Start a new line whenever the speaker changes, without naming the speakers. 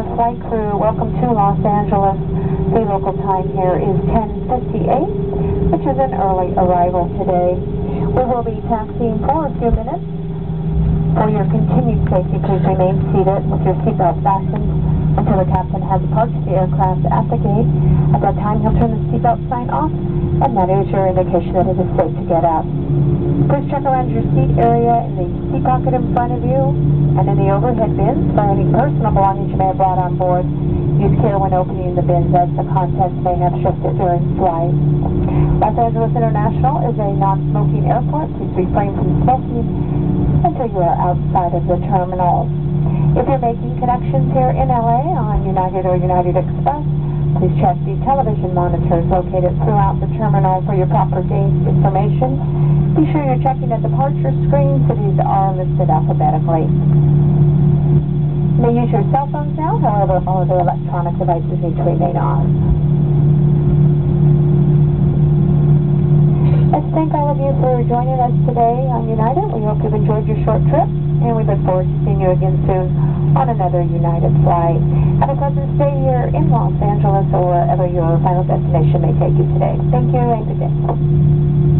United flight crew, welcome to Los Angeles. The local time here is 10:58, which is an early arrival today. We will be taxiing for a few minutes. For your continued safety, please remain seated with your seatbelt fastened until the captain has parked the aircraft at the gate. At that time, he'll turn the seatbelt sign off, and that is your indication that it is safe to get out. Please check around your seat area in the seat pocket in front of you and in the overhead bins for any personal belongings you may have brought on board. Use care when opening the bins as the contents may have shifted during flight. Los Angeles International is a non-smoking airport. Please refrain from smoking until you are outside of the terminal. If you're making connections here in LA on United or United Express, please check the television monitors located throughout the terminal for your proper gate information. Be sure you're checking the departure screens, so these are listed alphabetically. You may use your cell phones now, however, all other electronic devices need to remain on. Let's thank all of you for joining us today on United. We hope you've enjoyed your short trip, and we look forward to seeing you again soon on another United flight. Have a pleasant stay here in Los Angeles or wherever your final destination may take you today. Thank you and good day.